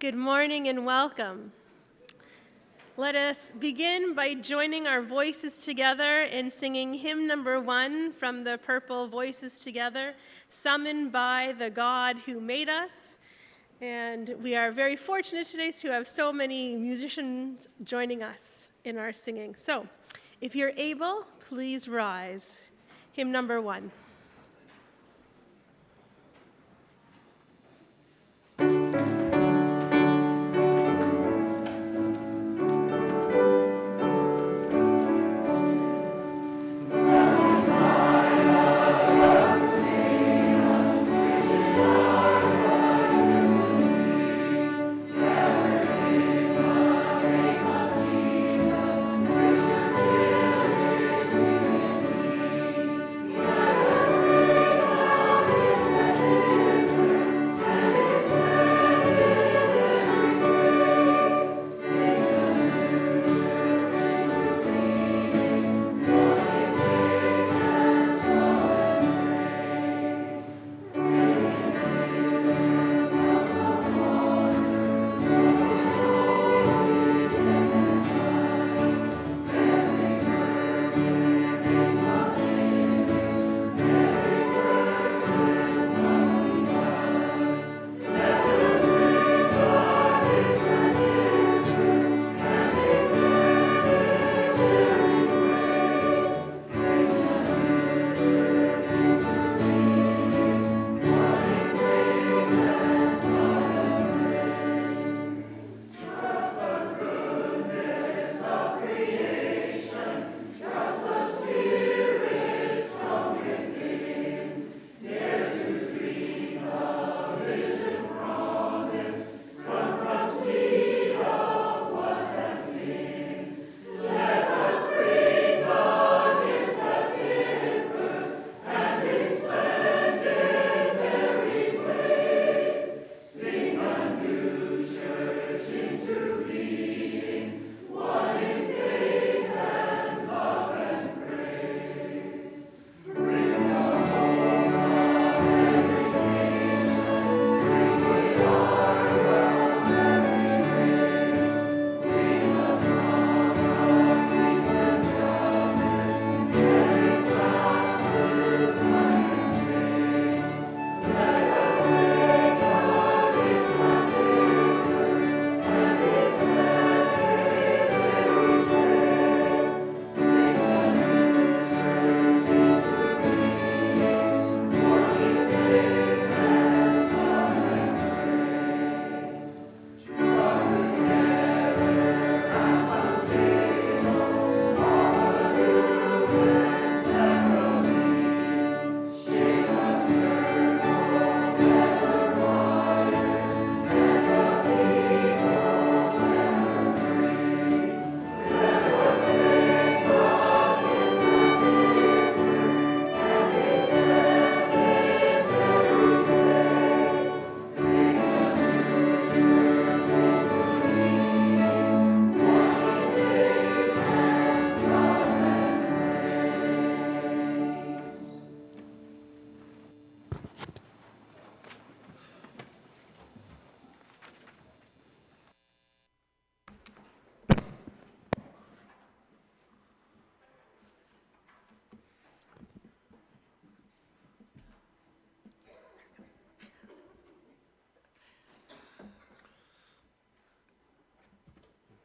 Good morning and welcome. Let us begin by joining our voices together in singing hymn number 1 from the Purple Voices Together, Summoned by the God Who Made Us. And we are very fortunate today to have so many musicians joining us in our singing. So, if you're able, please rise. Hymn number 1.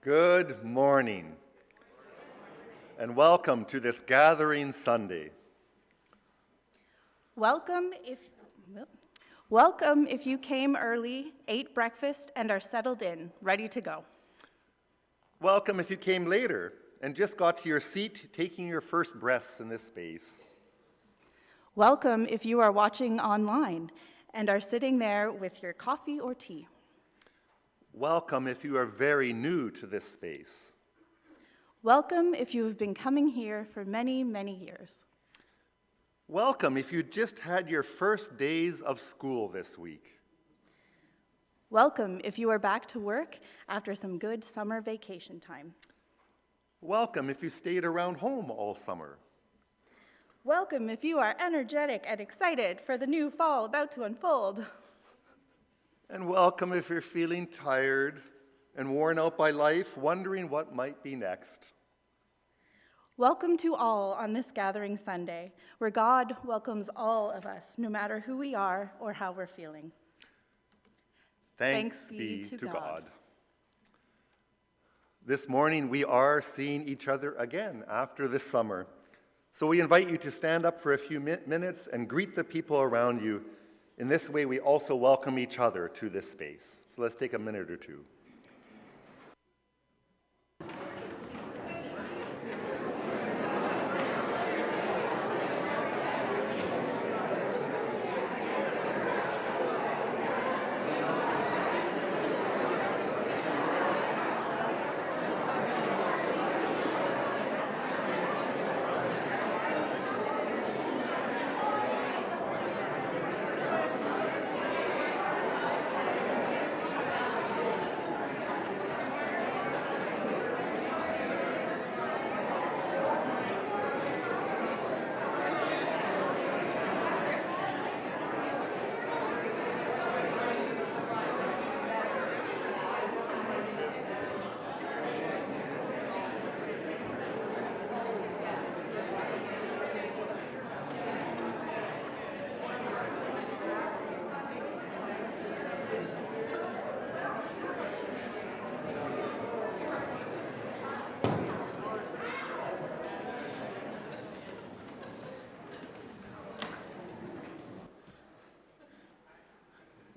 Good morning, and welcome to this Gathering Sunday. Welcome if you came early, ate breakfast, and are settled in, ready to go. Welcome if you came later and just got to your seat, taking your first breaths in this space. Welcome if you are watching online and are sitting there with your coffee or tea. Welcome if you are very new to this space. Welcome if you have been coming here for many, many years. Welcome if you just had your first days of school this week. Welcome if you are back to work after some good summer vacation time. Welcome if you stayed around home all summer. Welcome if you are energetic and excited for the new fall about to unfold. And welcome if you're feeling tired and worn out by life, wondering what might be next. Welcome to all on this Gathering Sunday, where God welcomes all of us, no matter who we are or how we're feeling. Thanks be to God. This morning, we are seeing each other again after this summer. So we invite you to stand up for a few minutes and greet the people around you. In this way, we also welcome each other to this space. So let's take a minute or two.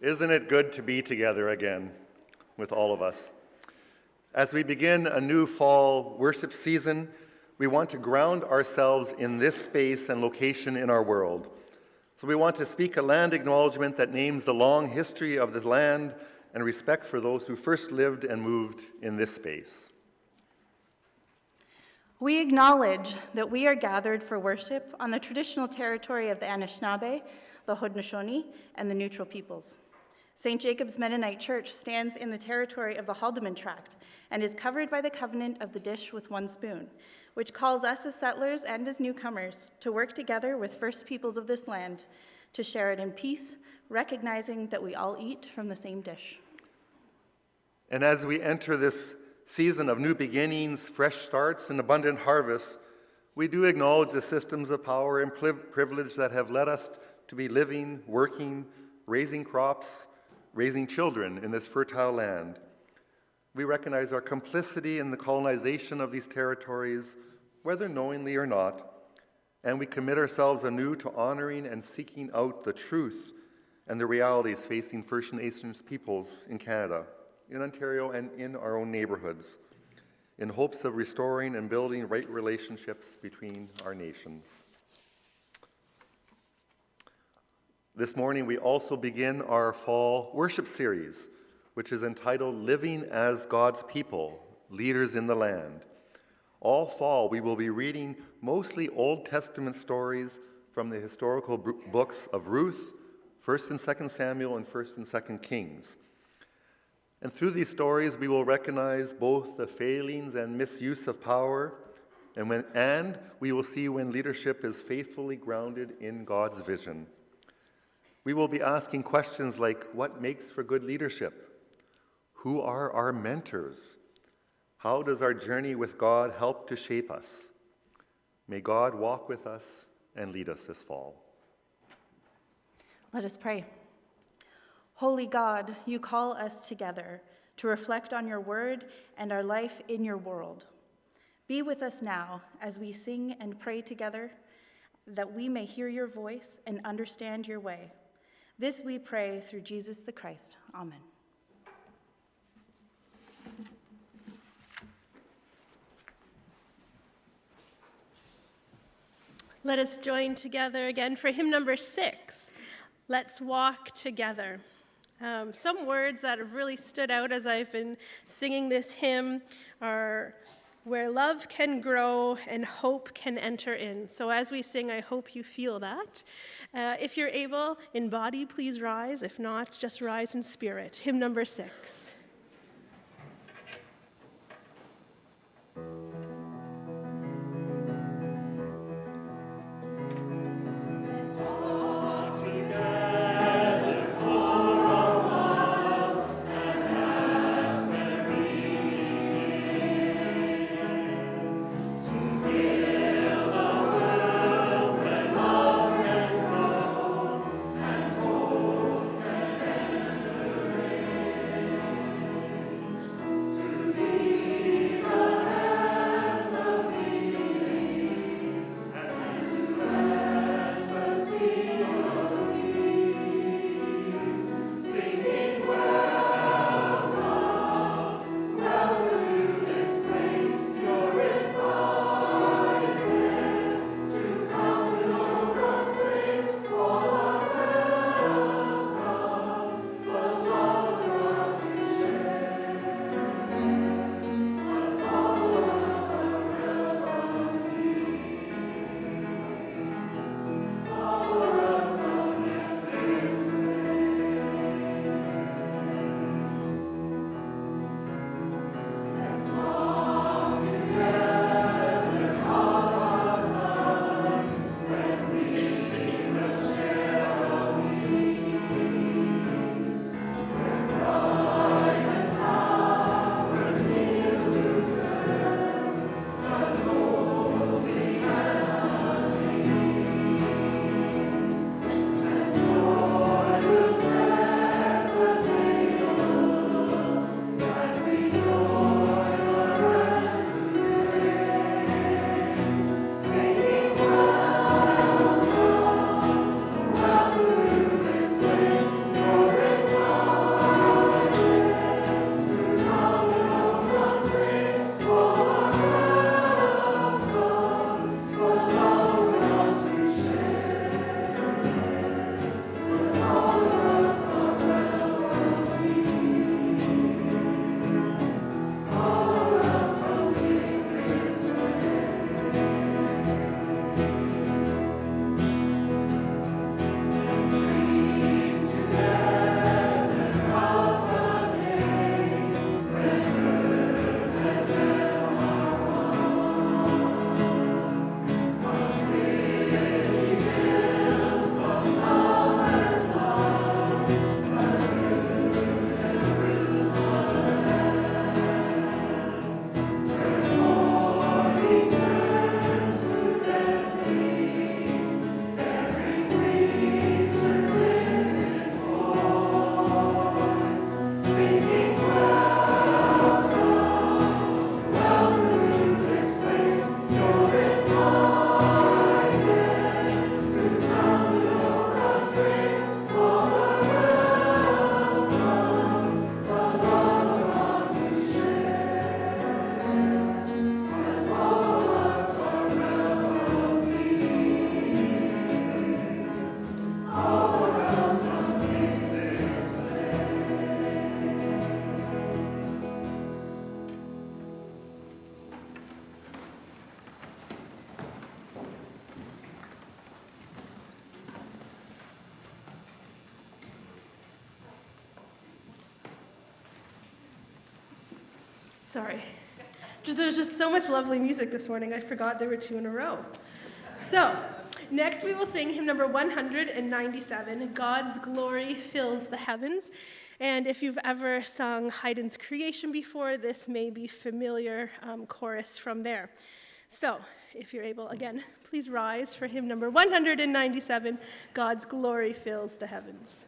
Isn't it good to be together again with all of us? As we begin a new fall worship season, we want to ground ourselves in this space and location in our world. So we want to speak a land acknowledgement that names the long history of the land and respect for those who first lived and moved in this space. We acknowledge that we are gathered for worship on the traditional territory of the Anishinaabe, the Haudenosaunee, and the Neutral Peoples. St. Jacob's Mennonite Church stands in the territory of the Haldeman Tract and is covered by the covenant of the dish with one spoon, which calls us as settlers and as newcomers to work together with First Peoples of this land to share it in peace, recognizing that we all eat from the same dish. And as we enter this season of new beginnings, fresh starts, and abundant harvests, we do acknowledge the systems of power and privilege that have led us to be living, working, raising crops, raising children in this fertile land. We recognize our complicity in the colonization of these territories, whether knowingly or not, and we commit ourselves anew to honoring and seeking out the truth and the realities facing First Nations peoples in Canada, in Ontario, and in our own neighborhoods, in hopes of restoring and building right relationships between our nations. This morning, we also begin our fall worship series, which is entitled Living as God's People, Leaders in the Land. All fall, we will be reading mostly Old Testament stories from the historical books of Ruth, 1st and 2nd Samuel, and 1st and 2nd Kings. And through these stories, we will recognize both the failings and misuse of power, and we will see when leadership is faithfully grounded in God's vision. We will be asking questions like, what makes for good leadership? Who are our mentors? How does our journey with God help to shape us? May God walk with us and lead us this fall. Let us pray. Holy God, you call us together to reflect on your word and our life in your world. Be with us now as we sing and pray together, that we may hear your voice and understand your way. This we pray through Jesus the Christ. Amen. Let us join together again for hymn number 6, Let's Walk Together. Some words that have really stood out as I've been singing this hymn are where love can grow and hope can enter in. So as we sing, I hope you feel that. If you're able, in body, please rise. If not, just rise in spirit. Hymn number 6. Let's walk together for a while. Sorry. There's just so much lovely music this morning, I forgot there were 2 in a row. So, next we will sing hymn number 197, God's Glory Fills the Heavens. And if you've ever sung Haydn's Creation before, this may be familiar chorus from there. So, if you're able, again, please rise for hymn number 197, God's Glory Fills the Heavens.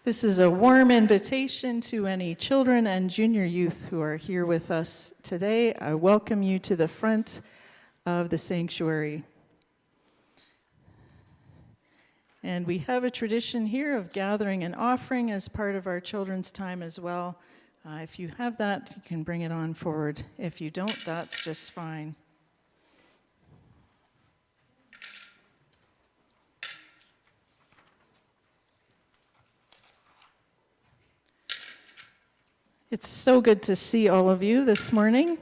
This is a warm invitation to any children and junior youth who are here with us today. I welcome you to the front of the sanctuary. And we have a tradition here of gathering an offering as part of our children's time as well. If you have that, you can bring it on forward. If you don't, that's just fine. It's so good to see all of you this morning.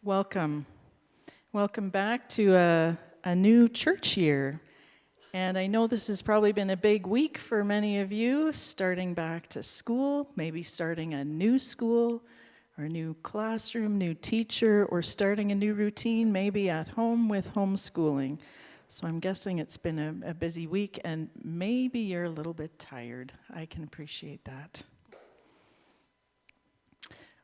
Welcome. Welcome back to a new church year. And I know this has probably been a big week for many of you, starting back to school, maybe starting a new school or a new classroom, new teacher, or starting a new routine, maybe at home with homeschooling. So I'm guessing it's been a busy week, and maybe you're a little bit tired. I can appreciate that.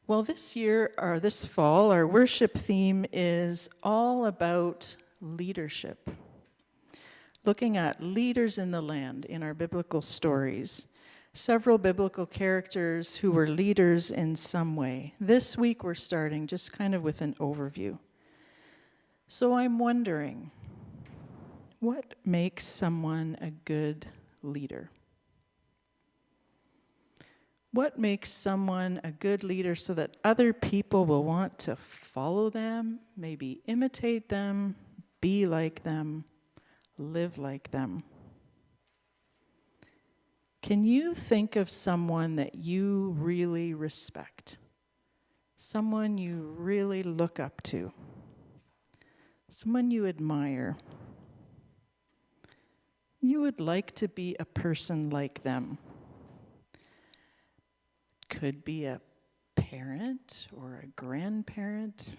Well, this year, or this fall, our worship theme is all about leadership. Looking at leaders in the land in our biblical stories. Several biblical characters who were leaders in some way. This week we're starting just kind of with an overview. So I'm wondering, what makes someone a good leader? What makes someone a good leader so that other people will want to follow them, maybe imitate them, be like them, live like them? Can you think of someone that you really respect? Someone you really look up to? Someone you admire? You would like to be a person like them. Could be a parent or a grandparent,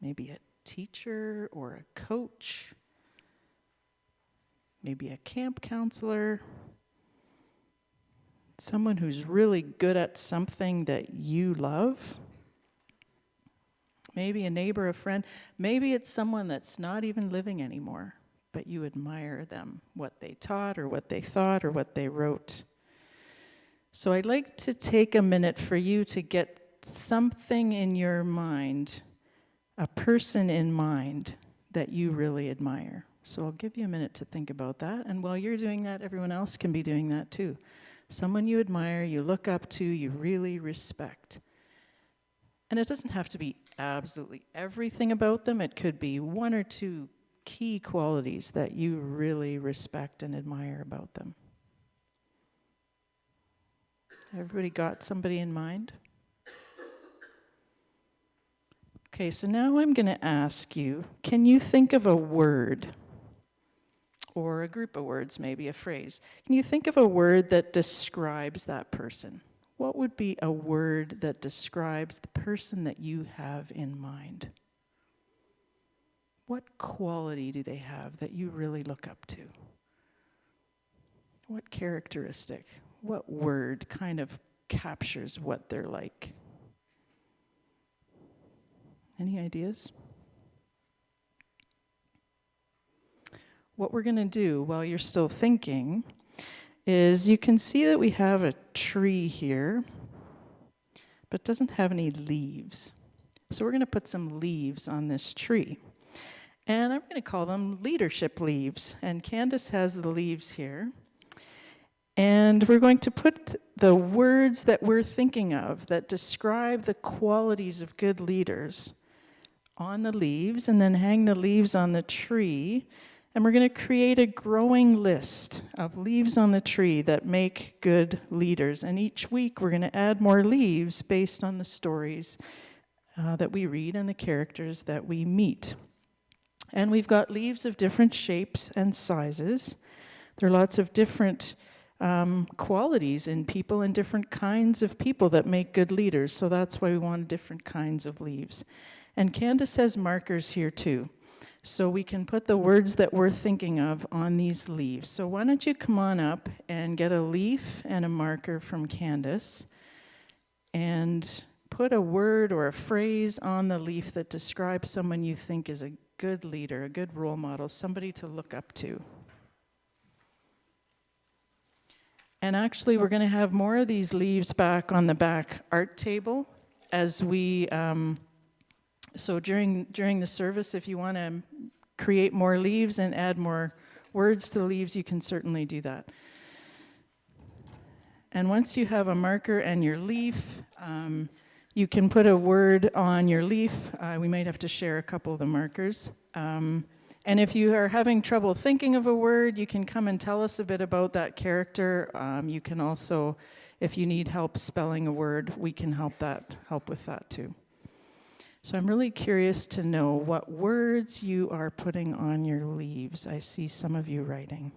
maybe a teacher or a coach, maybe a camp counselor, someone who's really good at something that you love, maybe a neighbor, a friend, maybe it's someone that's not even living anymore, but you admire them, what they taught or what they thought or what they wrote. So I'd like to take a minute for you to get something in your mind, a person in mind that you really admire. So I'll give you a minute to think about that. And while you're doing that, everyone else can be doing that too. Someone you admire, you look up to, you really respect. And it doesn't have to be absolutely everything about them. It could be one or two key qualities that you really respect and admire about them. Everybody got somebody in mind? Okay, so now I'm going to ask you, can you think of a word, or a group of words, maybe a phrase? Can you think of a word that describes that person? What would be a word that describes the person that you have in mind? What quality do they have that you really look up to? What characteristic? What word kind of captures what they're like? Any ideas? What we're going to do while you're still thinking is you can see that we have a tree here, but it doesn't have any leaves. So we're going to put some leaves on this tree. And I'm going to call them leadership leaves. And Kandace has the leaves here. And we're going to put the words that we're thinking of that describe the qualities of good leaders on the leaves, and then hang the leaves on the tree. And we're going to create a growing list of leaves on the tree that make good leaders. And each week we're going to add more leaves based on the stories that we read and the characters that we meet. And we've got leaves of different shapes and sizes. There are lots of different qualities in people and different kinds of people that make good leaders. So that's why we want different kinds of leaves. And Kandace has markers here too. So we can put the words that we're thinking of on these leaves. So why don't you come on up and get a leaf and a marker from Kandace and put a word or a phrase on the leaf that describes someone you think is a good leader, a good role model, somebody to look up to. And actually, we're going to have more of these leaves back on the back art table as we, so during the service, if you want to create more leaves and add more words to the leaves, you can certainly do that. And once you have a marker and your leaf, you can put a word on your leaf. We might have to share a couple of the markers. And if you are having trouble thinking of a word, you can come and tell us a bit about that character. You can also, if you need help spelling a word, we can help with that too. So I'm really curious to know what words you are putting on your leaves. I see some of you writing.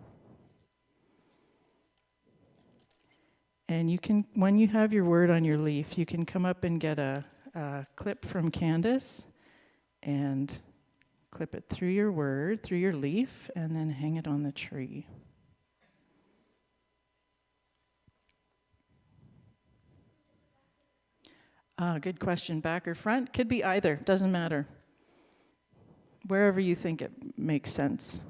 And you can, when you have your word on your leaf, you can come up and get a clip from Kandace and clip it through your word, through your leaf, and then hang it on the tree. Good question. Back or front? Could be either. Doesn't matter. Wherever you think it makes sense.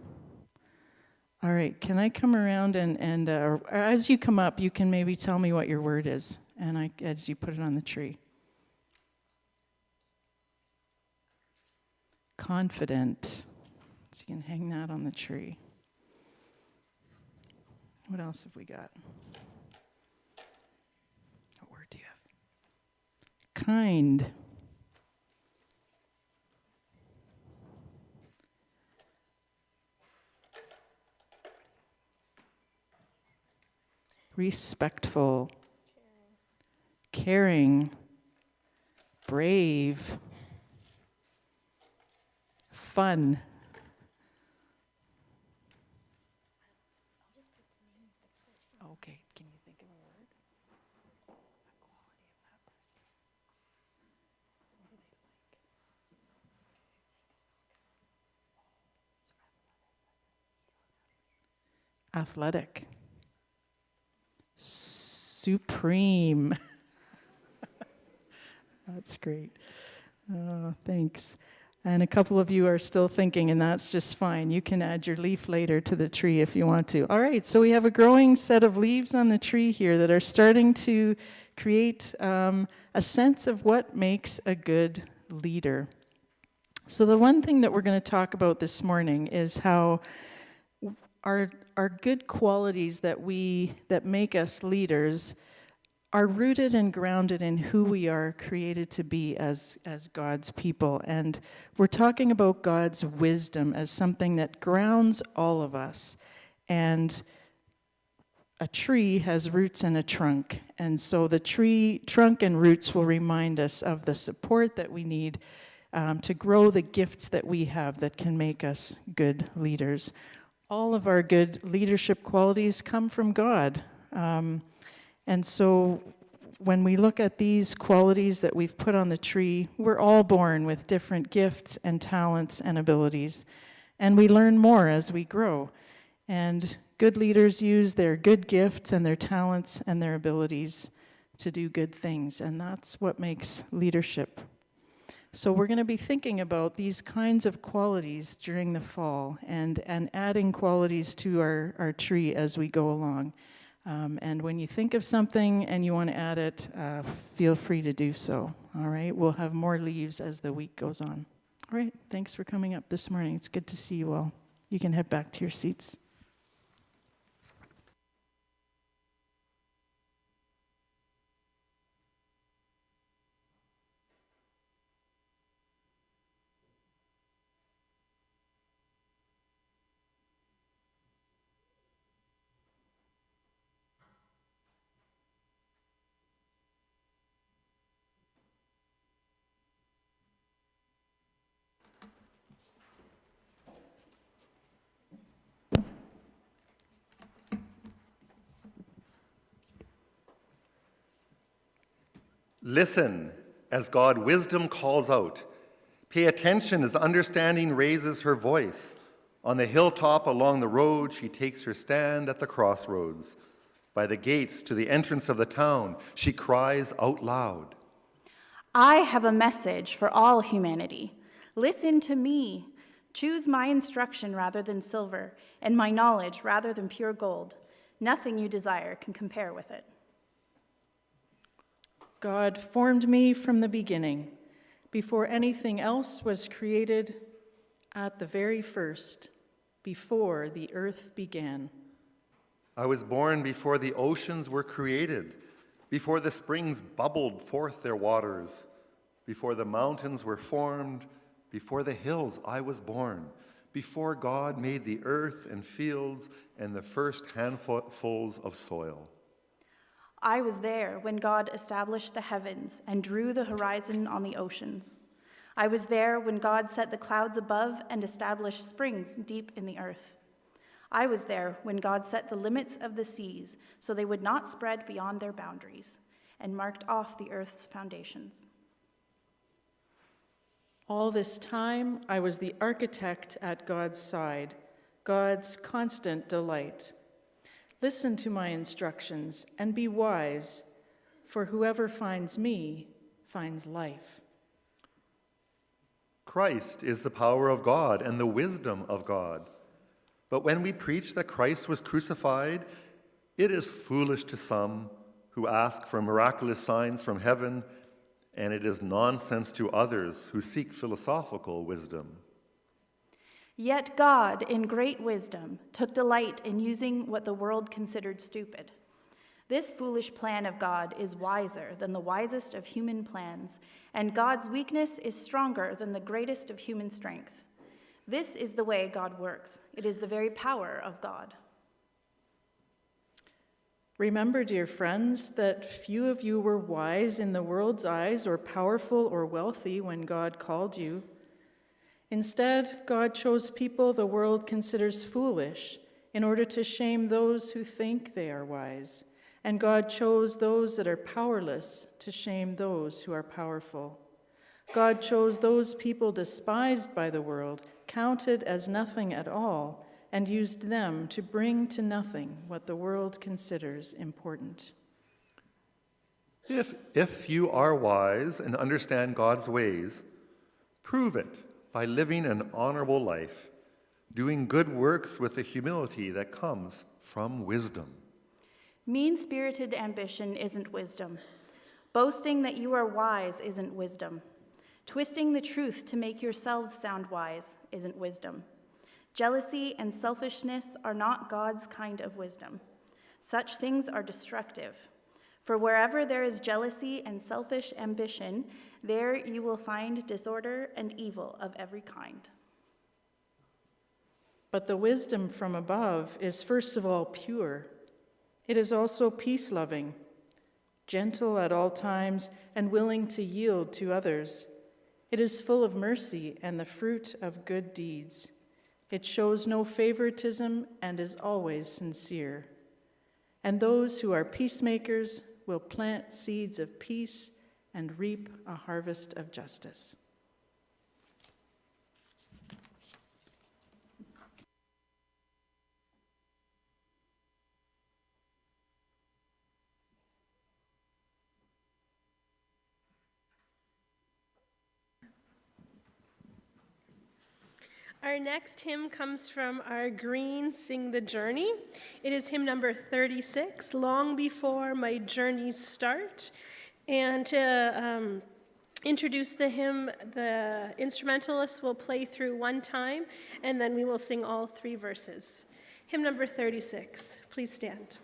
All right. Can I come around and as you come up, you can maybe tell me what your word is, and as you put it on the tree. Confident. So you can hang that on the tree. What else have we got? kind. Respectful, caring, brave, fun. Okay, can you think of a word? A quality of that person. What do they like? Athletic. Supreme. That's great. Thanks. And a couple of you are still thinking, and that's just fine. You can add your leaf later to the tree if you want to. All right, so we have a growing set of leaves on the tree here that are starting to create a sense of what makes a good leader. So the one thing that we're going to talk about this morning is how our good qualities that make us leaders are rooted and grounded in who we are created to be as God's people. And we're talking about God's wisdom as something that grounds all of us. And a tree has roots and a trunk. And so the tree trunk and roots will remind us of the support that we need to grow the gifts that we have that can make us good leaders. All of our good leadership qualities come from God. And so when we look at these qualities that we've put on the tree, we're all born with different gifts and talents and abilities. And we learn more as we grow. And good leaders use their good gifts and their talents and their abilities to do good things. And that's what makes leadership. So we're going to be thinking about these kinds of qualities during the fall and adding qualities to our tree as we go along. And when you think of something and you want to add it, feel free to do so. All right, we'll have more leaves as the week goes on. All right, thanks for coming up this morning. It's good to see you all. You can head back to your seats. Listen as God wisdom calls out. Pay attention as understanding raises her voice. On the hilltop along the road, she takes her stand at the crossroads. By the gates to the entrance of the town, she cries out loud. I have a message for all humanity. Listen to me. Choose my instruction rather than silver, and my knowledge rather than pure gold. Nothing you desire can compare with it. God formed me from the beginning, before anything else was created, at the very first, before the earth began. I was born before the oceans were created, before the springs bubbled forth their waters, before the mountains were formed, before the hills I was born, before God made the earth and fields and the first handfuls of soil. I was there when God established the heavens and drew the horizon on the oceans. I was there when God set the clouds above and established springs deep in the earth. I was there when God set the limits of the seas so they would not spread beyond their boundaries, and marked off the earth's foundations. All this time, I was the architect at God's side, God's constant delight. Listen to my instructions and be wise, for whoever finds me finds life. Christ is the power of God and the wisdom of God. But when we preach that Christ was crucified, it is foolish to some who ask for miraculous signs from heaven, and it is nonsense to others who seek philosophical wisdom. Yet God, in great wisdom, took delight in using what the world considered stupid, This foolish plan of God is wiser than the wisest of human plans, and God's weakness is stronger than the greatest of human strength. This is the way God works. It is the very power of God. Remember, dear friends, that few of you were wise in the world's eyes or powerful or wealthy when God called you. Instead, God chose people the world considers foolish in order to shame those who think they are wise. And God chose those that are powerless to shame those who are powerful. God chose those people despised by the world, counted as nothing at all, and used them to bring to nothing what the world considers important. If you are wise and understand God's ways, prove it by living an honorable life, doing good works with the humility that comes from wisdom. Mean-spirited ambition isn't wisdom. Boasting that you are wise isn't wisdom. Twisting the truth to make yourselves sound wise isn't wisdom. Jealousy and selfishness are not God's kind of wisdom. Such things are destructive. For wherever there is jealousy and selfish ambition, there you will find disorder and evil of every kind. But the wisdom from above is first of all pure. It is also peace-loving, gentle at all times, and willing to yield to others. It is full of mercy and the fruit of good deeds. It shows no favoritism and is always sincere. And those who are peacemakers will plant seeds of peace and reap a harvest of justice. Our next hymn comes from our green Sing the Journey. It is hymn number 36, Long Before My Journey's Start. And to introduce the hymn, the instrumentalist will play through one time, and then we will sing all three verses. Hymn number 36, please stand.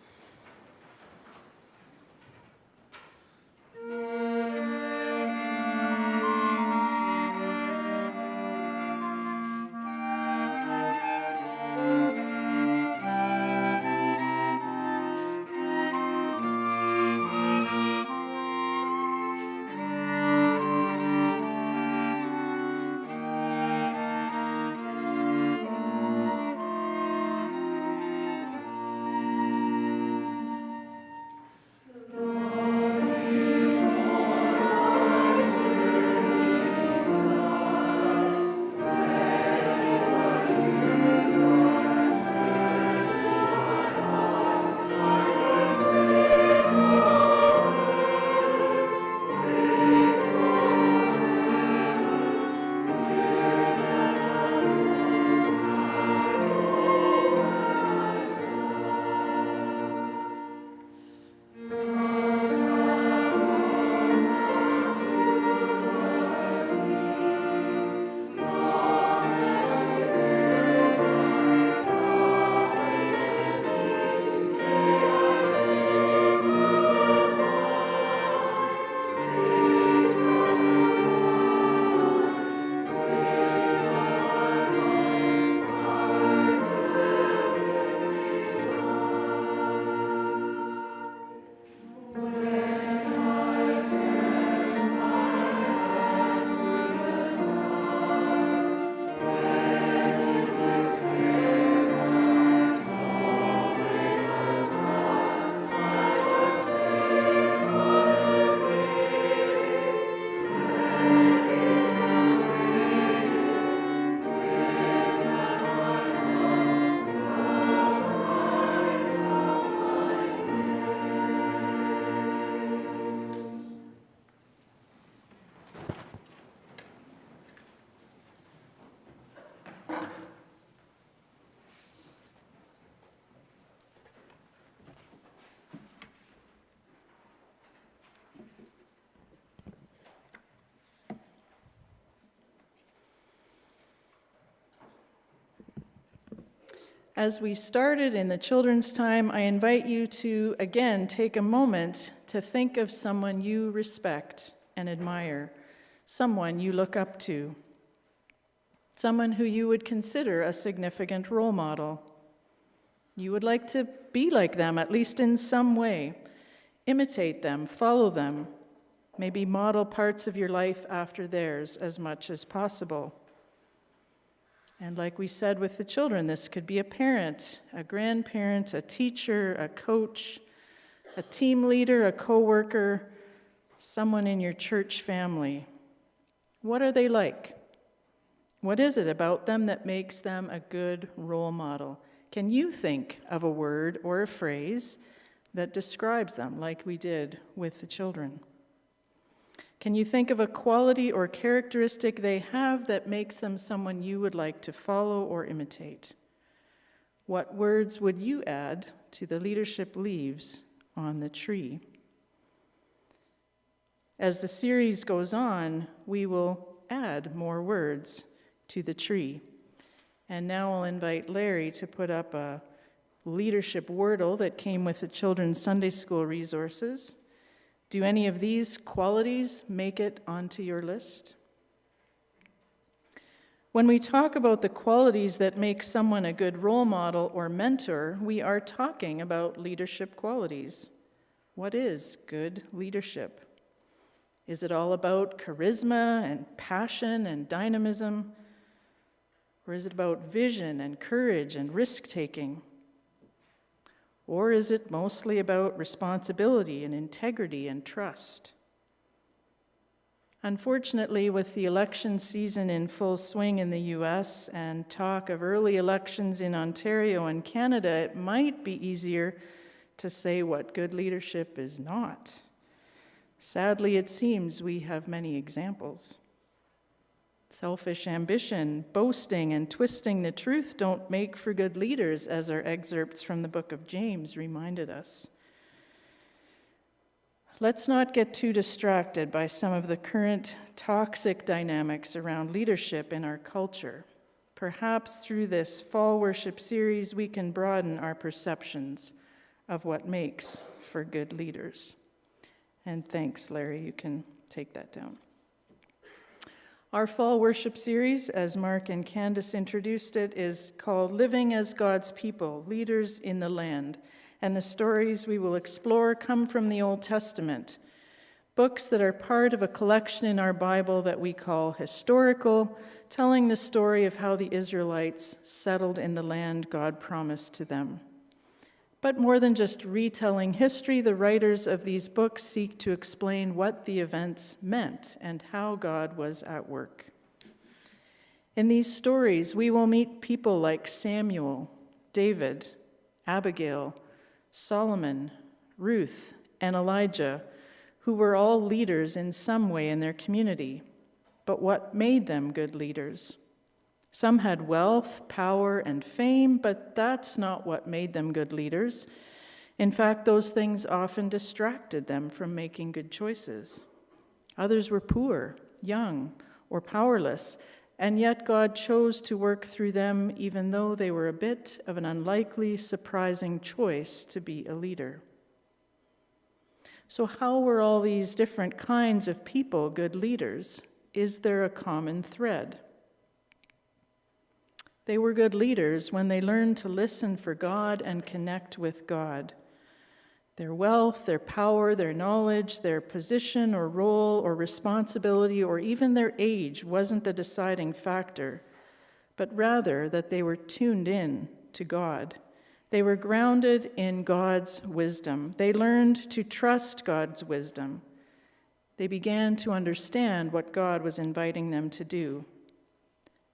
As we started in the children's time, I invite you to again take a moment to think of someone you respect and admire, someone you look up to, someone who you would consider a significant role model. You would like to be like them, at least in some way. Imitate them, follow them, maybe model parts of your life after theirs as much as possible. And like we said with the children, this could be a parent, a grandparent, a teacher, a coach, a team leader, a coworker, someone in your church family. What are they like? What is it about them that makes them a good role model? Can you think of a word or a phrase that describes them like we did with the children? Can you think of a quality or characteristic they have that makes them someone you would like to follow or imitate? What words would you add to the leadership leaves on the tree? As the series goes on, we will add more words to the tree. And now I'll invite Larry to put up a leadership wordle that came with the children's Sunday school resources. Do any of these qualities make it onto your list? When we talk about the qualities that make someone a good role model or mentor, we are talking about leadership qualities. What is good leadership? Is it all about charisma and passion and dynamism? Or is it about vision and courage and risk-taking? Or is it mostly about responsibility and integrity and trust? Unfortunately, with the election season in full swing in the US and talk of early elections in Ontario and Canada, it might be easier to say what good leadership is not. Sadly, it seems we have many examples. Selfish ambition, boasting, and twisting the truth don't make for good leaders, as our excerpts from the book of James reminded us. Let's not get too distracted by some of the current toxic dynamics around leadership in our culture. Perhaps through this fall worship series, we can broaden our perceptions of what makes for good leaders. And thanks, Larry, you can take that down. Our fall worship series, as Mark and Kandace introduced it, is called Living as God's People, Leaders in the Land. And the stories we will explore come from the Old Testament, books that are part of a collection in our Bible that we call historical, telling the story of how the Israelites settled in the land God promised to them. But more than just retelling history, the writers of these books seek to explain what the events meant and how God was at work. In these stories, we will meet people like Samuel, David, Abigail, Solomon, Ruth, and Elijah, who were all leaders in some way in their community. But what made them good leaders? Some had wealth, power, and fame, but that's not what made them good leaders. In fact, those things often distracted them from making good choices. Others were poor, young, or powerless, and yet God chose to work through them even though they were a bit of an unlikely, surprising choice to be a leader. So how were all these different kinds of people good leaders? Is there a common thread? They were good leaders when they learned to listen for God and connect with God. Their wealth, their power, their knowledge, their position or role or responsibility, or even their age wasn't the deciding factor, but rather that they were tuned in to God. They were grounded in God's wisdom. They learned to trust God's wisdom. They began to understand what God was inviting them to do.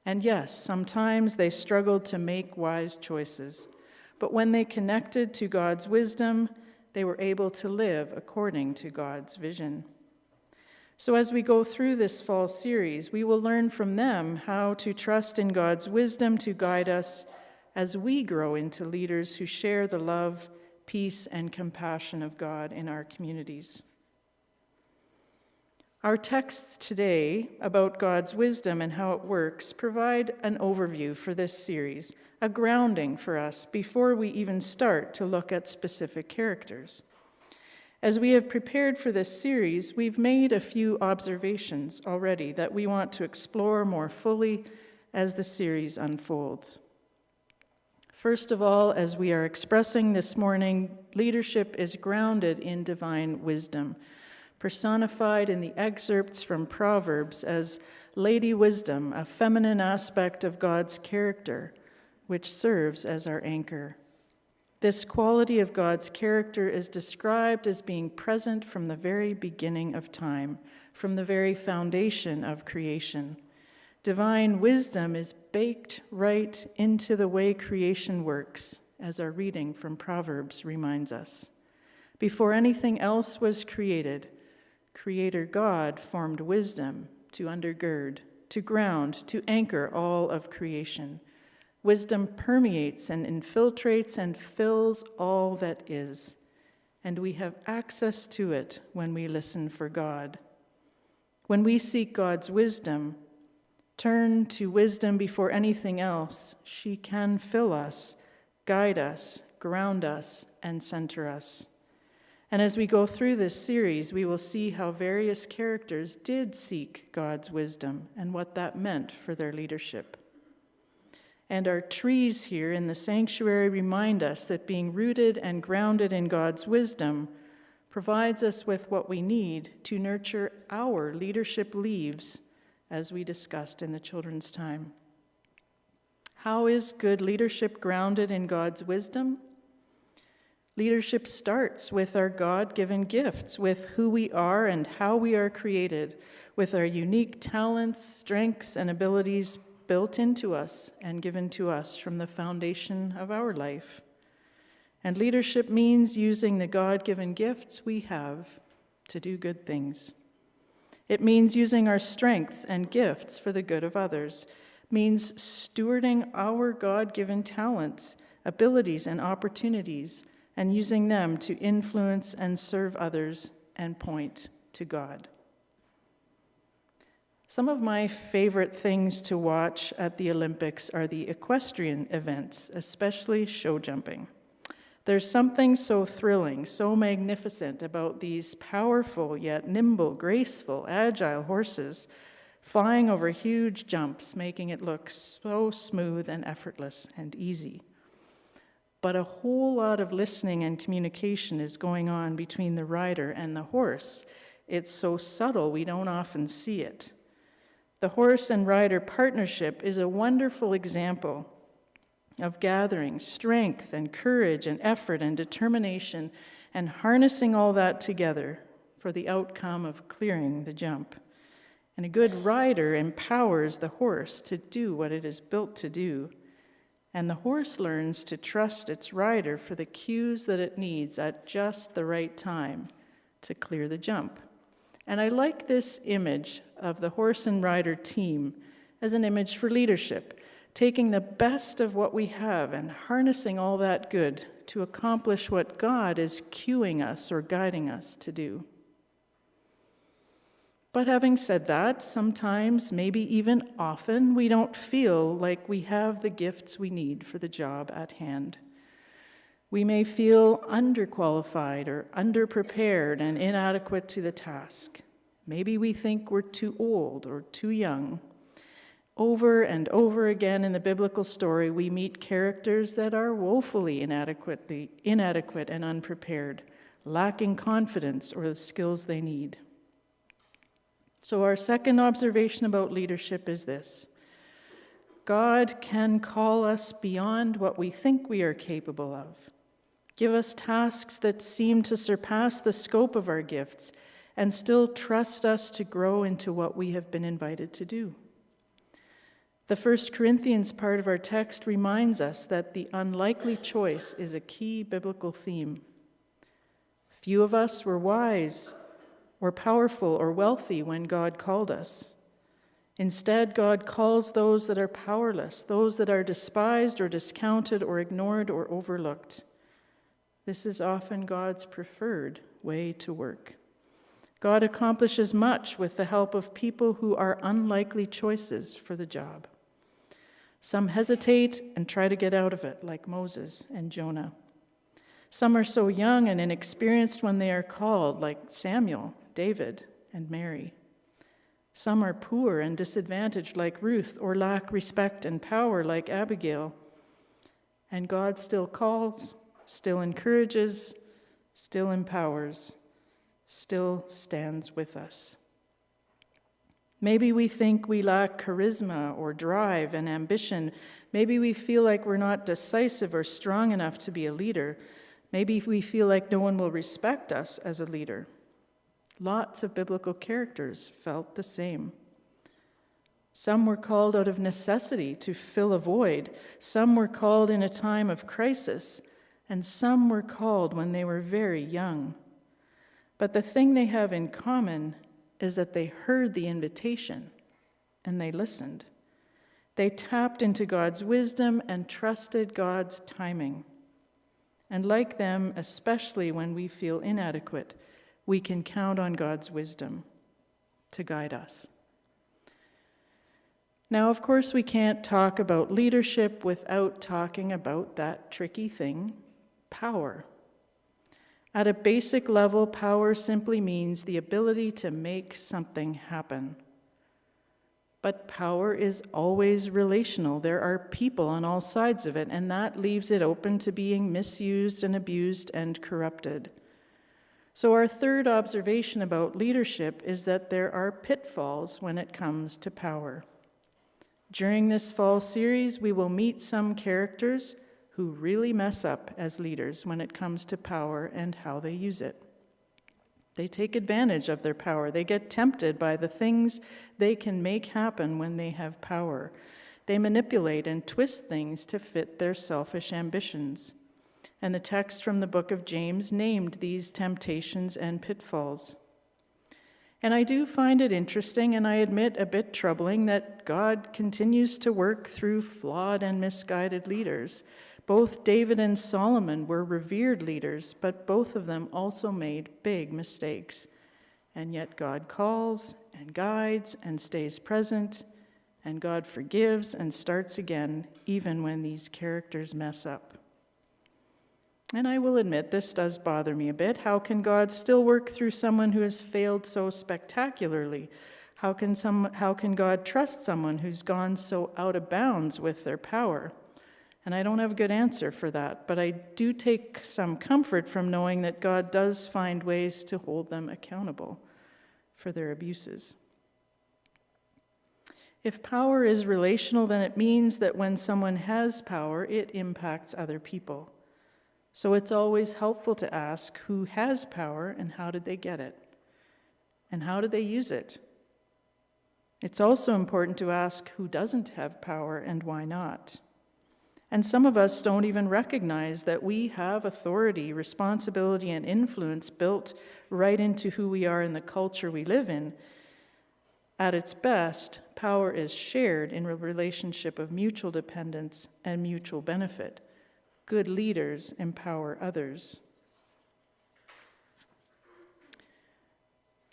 And yes, sometimes they struggled to make wise choices, but when they connected to God's wisdom, they were able to live according to God's vision. So as we go through this fall series, we will learn from them how to trust in God's wisdom to guide us as we grow into leaders who share the love, peace, and compassion of God in our communities. Our texts today about God's wisdom and how it works provide an overview for this series, a grounding for us before we even start to look at specific characters. As we have prepared for this series, we've made a few observations already that we want to explore more fully as the series unfolds. First of all, as we are expressing this morning, leadership is grounded in divine wisdom, personified in the excerpts from Proverbs as Lady Wisdom, a feminine aspect of God's character, which serves as our anchor. This quality of God's character is described as being present from the very beginning of time, from the very foundation of creation. Divine wisdom is baked right into the way creation works, as our reading from Proverbs reminds us. Before anything else was created, Creator God formed wisdom to undergird, to ground, to anchor all of creation. Wisdom permeates and infiltrates and fills all that is, and we have access to it when we listen for God. When we seek God's wisdom, turn to wisdom before anything else, she can fill us, guide us, ground us, and center us. And as we go through this series, we will see how various characters did seek God's wisdom and what that meant for their leadership. And our trees here in the sanctuary remind us that being rooted and grounded in God's wisdom provides us with what we need to nurture our leadership leaves, as we discussed in the children's time. How is good leadership grounded in God's wisdom? Leadership starts with our God-given gifts, with who we are and how we are created, with our unique talents, strengths, and abilities built into us and given to us from the foundation of our life. And leadership means using the God-given gifts we have to do good things. It means using our strengths and gifts for the good of others. It means stewarding our God-given talents, abilities, and opportunities, and using them to influence and serve others and point to God. Some of my favorite things to watch at the Olympics are the equestrian events, especially show jumping. There's something so thrilling, so magnificent about these powerful yet nimble, graceful, agile horses flying over huge jumps, making it look so smooth and effortless and easy. But a whole lot of listening and communication is going on between the rider and the horse. It's so subtle we don't often see it. The horse and rider partnership is a wonderful example of gathering strength and courage and effort and determination and harnessing all that together for the outcome of clearing the jump. And a good rider empowers the horse to do what it is built to do, and the horse learns to trust its rider for the cues that it needs at just the right time to clear the jump. And I like this image of the horse and rider team as an image for leadership, taking the best of what we have and harnessing all that good to accomplish what God is cueing us or guiding us to do. But having said that, sometimes, maybe even often, we don't feel like we have the gifts we need for the job at hand. We may feel underqualified or underprepared and inadequate to the task. Maybe we think we're too old or too young. Over and over again in the biblical story, we meet characters that are woefully inadequate and unprepared, lacking confidence or the skills they need. So our second observation about leadership is this: God can call us beyond what we think we are capable of, give us tasks that seem to surpass the scope of our gifts, and still trust us to grow into what we have been invited to do. The 1 Corinthians part of our text reminds us that the unlikely choice is a key biblical theme. Few of us were wise or powerful or wealthy when God called us. Instead, God calls those that are powerless, those that are despised or discounted or ignored or overlooked. This is often God's preferred way to work. God accomplishes much with the help of people who are unlikely choices for the job. Some hesitate and try to get out of it, like Moses and Jonah. Some are so young and inexperienced when they are called, like Samuel, David, and Mary. Some are poor and disadvantaged, like Ruth, or lack respect and power, like Abigail. And God still calls, still encourages, still empowers, still stands with us. Maybe we think we lack charisma or drive and ambition. Maybe we feel like we're not decisive or strong enough to be a leader. Maybe we feel like no one will respect us as a leader. Lots of biblical characters felt the same. Some were called out of necessity to fill a void. Some were called in a time of crisis, and some were called when they were very young. But the thing they have in common is that they heard the invitation and they listened. They tapped into God's wisdom and trusted God's timing. And like them, especially when we feel inadequate, we can count on God's wisdom to guide us. Now, of course, we can't talk about leadership without talking about that tricky thing, power. At a basic level, power simply means the ability to make something happen. But power is always relational. There are people on all sides of it, and that leaves it open to being misused and abused and corrupted. So our third observation about leadership is that there are pitfalls when it comes to power. During this fall series, we will meet some characters who really mess up as leaders when it comes to power and how they use it. They take advantage of their power. They get tempted by the things they can make happen when they have power. They manipulate and twist things to fit their selfish ambitions. And the text from the book of James named these temptations and pitfalls. And I do find it interesting, and I admit a bit troubling, that God continues to work through flawed and misguided leaders. Both David and Solomon were revered leaders, but both of them also made big mistakes. And yet God calls and guides and stays present, and God forgives and starts again, even when these characters mess up. And I will admit, this does bother me a bit. How can God still work through someone who has failed so spectacularly? How can God trust someone who's gone so out of bounds with their power? And I don't have a good answer for that, but I do take some comfort from knowing that God does find ways to hold them accountable for their abuses. If power is relational, then it means that when someone has power, it impacts other people. So it's always helpful to ask who has power and how did they get it? And how did they use it? It's also important to ask who doesn't have power and why not. And some of us don't even recognize that we have authority, responsibility, and influence built right into who we are in the culture we live in. At its best, power is shared in a relationship of mutual dependence and mutual benefit. Good leaders empower others.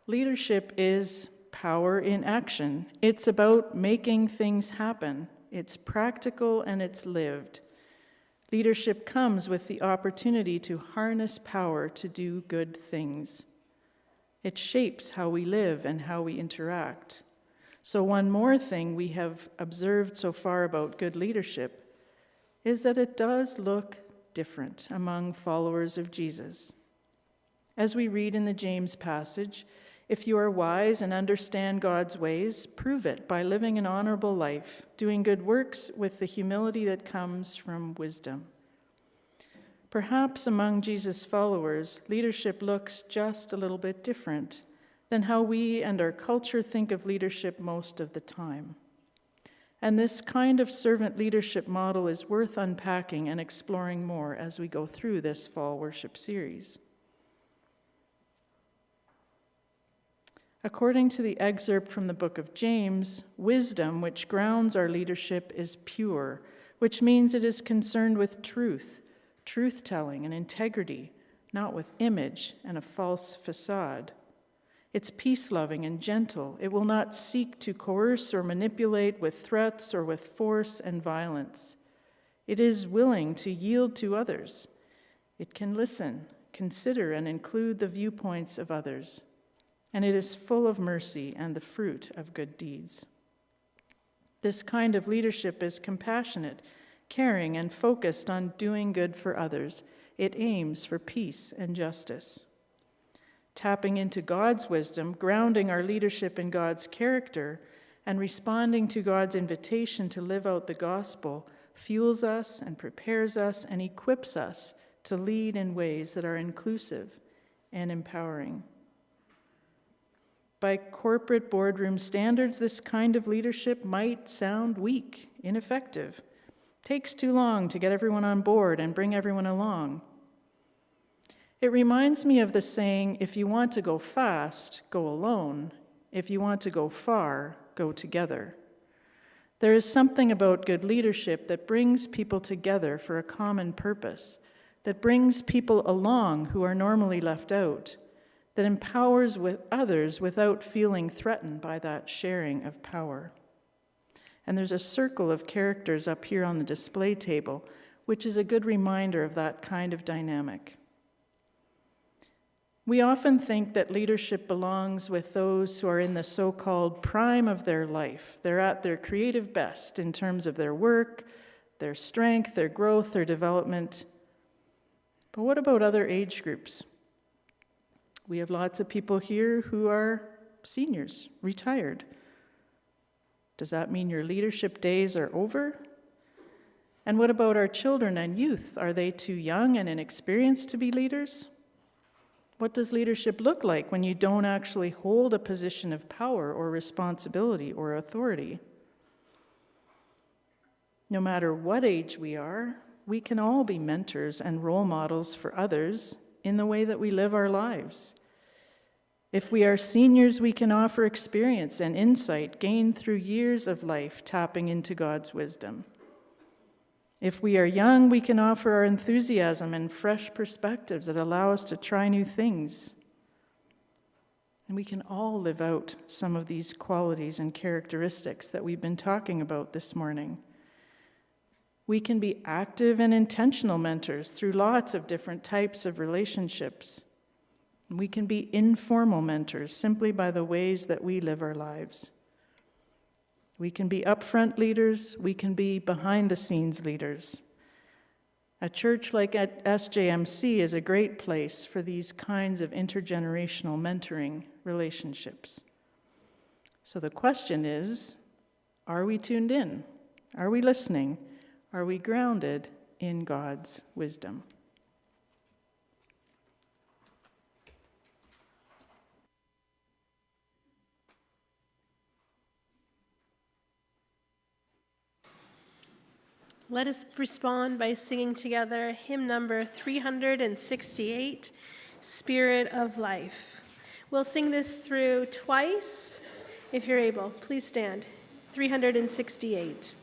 Leadership is power in action. It's about making things happen. It's practical and it's lived. Leadership comes with the opportunity to harness power to do good things. It shapes how we live and how we interact. So one more thing we have observed so far about good leadership is that it does look different among followers of Jesus. As we read in the James passage, if you are wise and understand God's ways, prove it by living an honorable life, doing good works with the humility that comes from wisdom. Perhaps among Jesus' followers, leadership looks just a little bit different than how we and our culture think of leadership most of the time. And this kind of servant leadership model is worth unpacking and exploring more as we go through this fall worship series. According to the excerpt from the book of James, wisdom, which grounds our leadership, is pure, which means it is concerned with truth-telling and integrity, not with image and a false facade. It's peace-loving and gentle. It will not seek to coerce or manipulate with threats or with force and violence. It is willing to yield to others. It can listen, consider, and include the viewpoints of others. And it is full of mercy and the fruit of good deeds. This kind of leadership is compassionate, caring, and focused on doing good for others. It aims for peace and justice. Tapping into God's wisdom, grounding our leadership in God's character, and responding to God's invitation to live out the gospel fuels us and prepares us and equips us to lead in ways that are inclusive and empowering. By corporate boardroom standards, this kind of leadership might sound weak, ineffective. Takes too long to get everyone on board and bring everyone along. It reminds me of the saying, if you want to go fast, go alone. If you want to go far, go together. There is something about good leadership that brings people together for a common purpose, that brings people along who are normally left out, that empowers with others without feeling threatened by that sharing of power. And there's a circle of characters up here on the display table, which is a good reminder of that kind of dynamic. We often think that leadership belongs with those who are in the so-called prime of their life. They're at their creative best in terms of their work, their strength, their growth, their development. But what about other age groups? We have lots of people here who are seniors, retired. Does that mean your leadership days are over? And what about our children and youth? Are they too young and inexperienced to be leaders? What does leadership look like when you don't actually hold a position of power or responsibility or authority? No matter what age we are, we can all be mentors and role models for others in the way that we live our lives. If we are seniors, we can offer experience and insight gained through years of life, tapping into God's wisdom. If we are young, we can offer our enthusiasm and fresh perspectives that allow us to try new things. And we can all live out some of these qualities and characteristics that we've been talking about this morning. We can be active and intentional mentors through lots of different types of relationships. We can be informal mentors simply by the ways that we live our lives. We can be upfront leaders, we can be behind-the-scenes leaders. A church like at SJMC is a great place for these kinds of intergenerational mentoring relationships. So the question is, are we tuned in? Are we listening? Are we grounded in God's wisdom? Let us respond by singing together hymn number 368, Spirit of Life. We'll sing this through twice. If you're able, please stand. 368.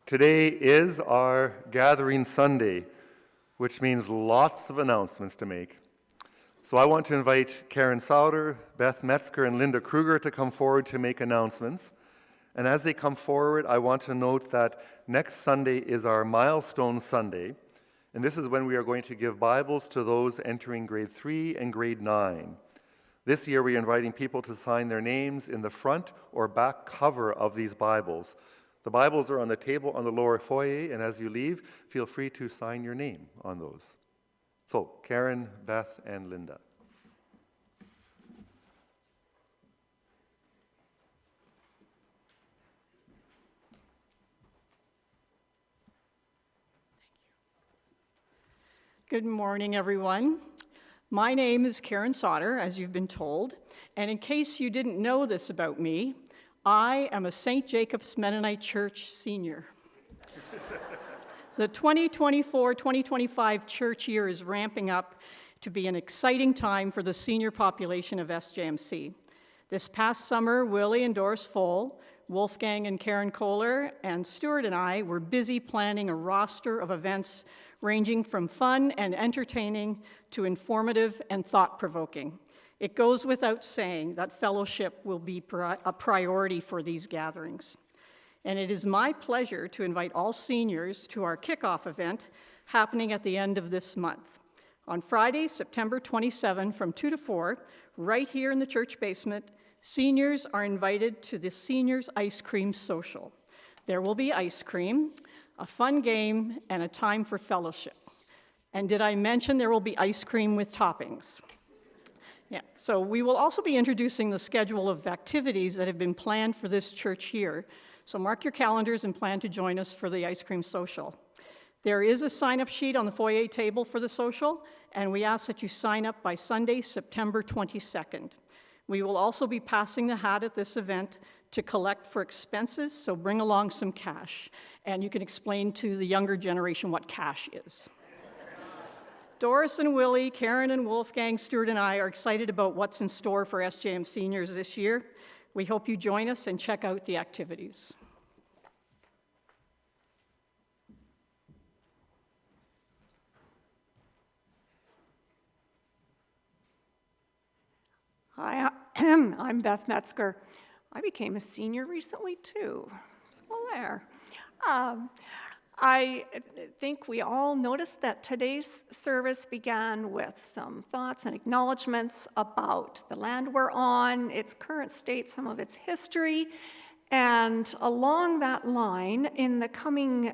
Today is our Gathering Sunday, which means lots of announcements to make. So I want to invite Karen Sauter, Beth Metzger, and Linda Kruger to come forward to make announcements. And as they come forward, I want to note that next Sunday is our Milestone Sunday, and this is when we are going to give Bibles to those entering grade 3 and grade 9. This year, we are inviting people to sign their names in the front or back cover of these Bibles. The Bibles are on the table on the lower foyer, and as you leave, feel free to sign your name on those. So, Karen, Beth, and Linda. Good morning, everyone. My name is Karen Sauter, as you've been told, and in case you didn't know this about me, I am a St. Jacob's Mennonite Church senior. The 2024-2025 church year is ramping up to be an exciting time for the senior population of SJMC. This past summer, Willie and Doris Foll, Wolfgang and Karen Kohler, and Stuart and I were busy planning a roster of events ranging from fun and entertaining to informative and thought-provoking. It goes without saying that fellowship will be a priority for these gatherings. And it is my pleasure to invite all seniors to our kickoff event happening at the end of this month. On Friday, September 27, from 2 to 4, right here in the church basement, seniors are invited to the Seniors Ice Cream Social. There will be ice cream, a fun game, and a time for fellowship. And did I mention there will be ice cream with toppings? Yeah, so we will also be introducing the schedule of activities that have been planned for this church year. So mark your calendars and plan to join us for the ice cream social. There is a sign-up sheet on the foyer table for the social, and we ask that you sign up by Sunday, September 22nd. We will also be passing the hat at this event to collect for expenses, so bring along some cash. And you can explain to the younger generation what cash is. Doris and Willie, Karen and Wolfgang, Stuart and I are excited about what's in store for SJM seniors this year. We hope you join us and check out the activities. Hi, I'm Beth Metzger. I became a senior recently too, so there. I think we all noticed that today's service began with some thoughts and acknowledgments about the land we're on, its current state, some of its history, and along that line, in the coming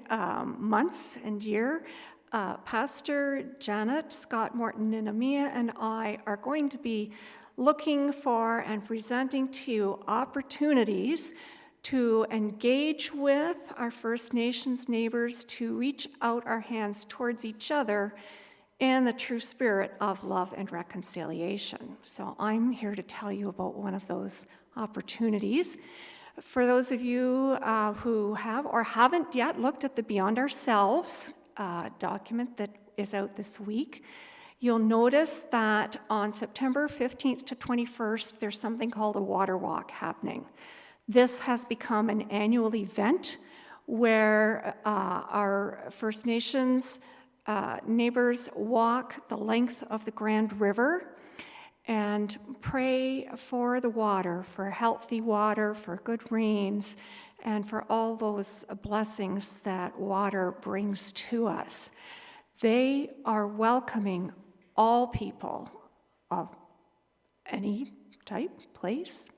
months and year, Pastor Janet, Scott Morton, Ninamia, and I are going to be looking for and presenting to you opportunities to engage with our First Nations neighbors, to reach out our hands towards each other in the true spirit of love and reconciliation. So I'm here to tell you about one of those opportunities. For those of you who have or haven't yet looked at the Beyond Ourselves document that is out this week, you'll notice that on September 15th to 21st, there's something called a water walk happening. This has become an annual event where our First Nations neighbors walk the length of the Grand River and pray for the water, for healthy water, for good rains, and for all those blessings that water brings to us. They are welcoming all people of any type, place,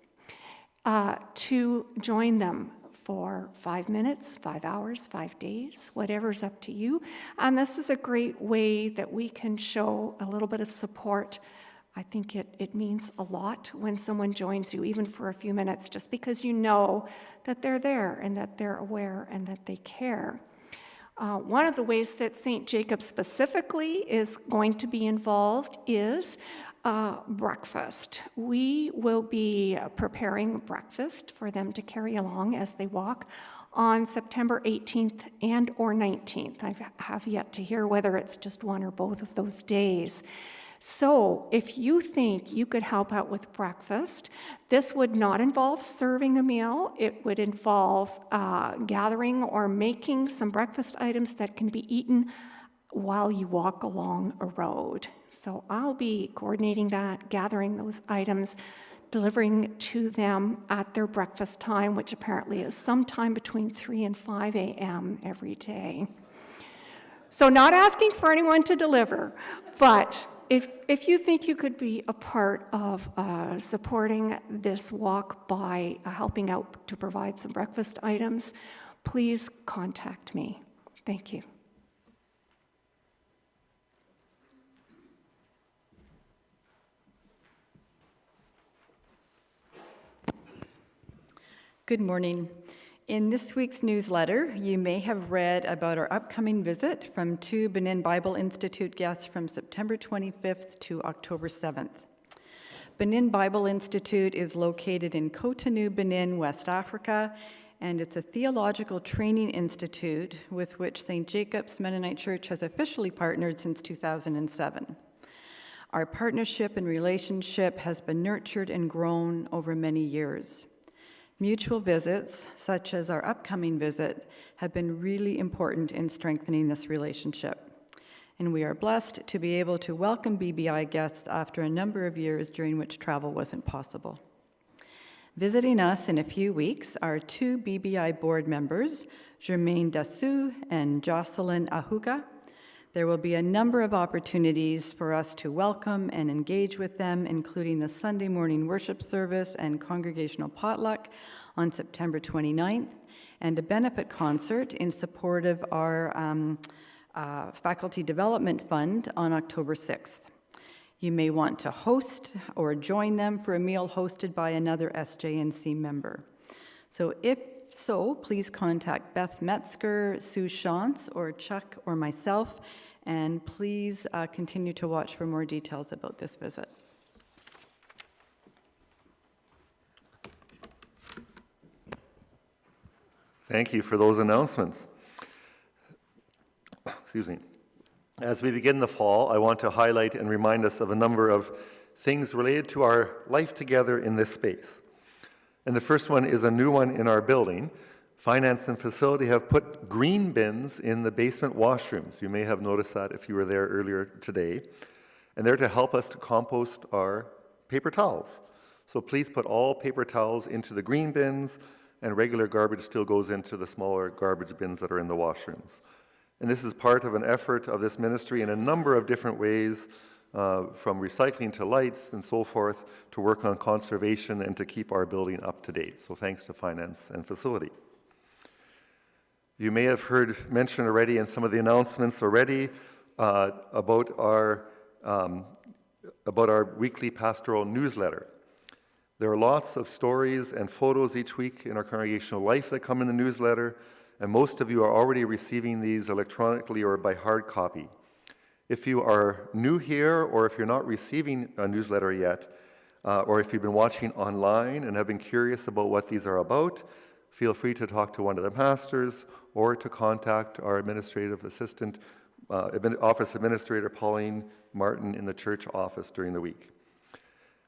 to join them for 5 minutes, 5 hours, 5 days, whatever's up to you. And this is a great way that we can show a little bit of support. I think it means a lot when someone joins you, even for a few minutes, just because you know that they're there and that they're aware and that they care. One of the ways that St. Jacob specifically is going to be involved is breakfast. We will be preparing breakfast for them to carry along as they walk on September 18th and or 19th. I have yet to hear whether it's just one or both of those days. So if you think you could help out with breakfast, this would not involve serving a meal. It would involve gathering or making some breakfast items that can be eaten while you walk along a road. So I'll be coordinating that, gathering those items, delivering to them at their breakfast time, which apparently is sometime between 3 and 5 a.m. every day. So not asking for anyone to deliver, but if you think you could be a part of supporting this walk by helping out to provide some breakfast items, please contact me. Thank you. Good morning. In this week's newsletter, you may have read about our upcoming visit from 2 Benin Bible Institute guests from September 25th to October 7th. Benin Bible Institute is located in Cotonou, Benin, West Africa, and it's a theological training institute with which St. Jacob's Mennonite Church has officially partnered since 2007. Our partnership and relationship has been nurtured and grown over many years. Mutual visits, such as our upcoming visit, have been really important in strengthening this relationship. And we are blessed to be able to welcome BBI guests after a number of years during which travel wasn't possible. Visiting us in a few weeks are 2 BBI board members, Germaine Dassou and Jocelyn Ahuga. There will be a number of opportunities for us to welcome and engage with them, including the Sunday morning worship service and congregational potluck on September 29th, and a benefit concert in support of our Faculty Development Fund on October 6th. You may want to host or join them for a meal hosted by another SJNC member. So if so, please contact Beth Metzger, Sue Shantz, or Chuck or myself, and please continue to watch for more details about this visit. Thank you for those announcements. Excuse me. As we begin the fall, I want to highlight and remind us of a number of things related to our life together in this space. And the first one is a new one in our building. Finance and Facility have put green bins in the basement washrooms. You may have noticed that if you were there earlier today. And they're to help us to compost our paper towels. So please put all paper towels into the green bins, and regular garbage still goes into the smaller garbage bins that are in the washrooms. And this is part of an effort of this ministry in a number of different ways, from recycling to lights and so forth, to work on conservation and to keep our building up to date. So thanks to Finance and Facility. You may have heard mentioned already in some of the announcements already about our weekly pastoral newsletter. There are lots of stories and photos each week in our congregational life that come in the newsletter, and most of you are already receiving these electronically or by hard copy. If you are new here, or if you're not receiving a newsletter yet, or if you've been watching online and have been curious about what these are about, feel free to talk to one of the pastors or to contact our administrative assistant, office administrator Pauline Martin in the church office during the week.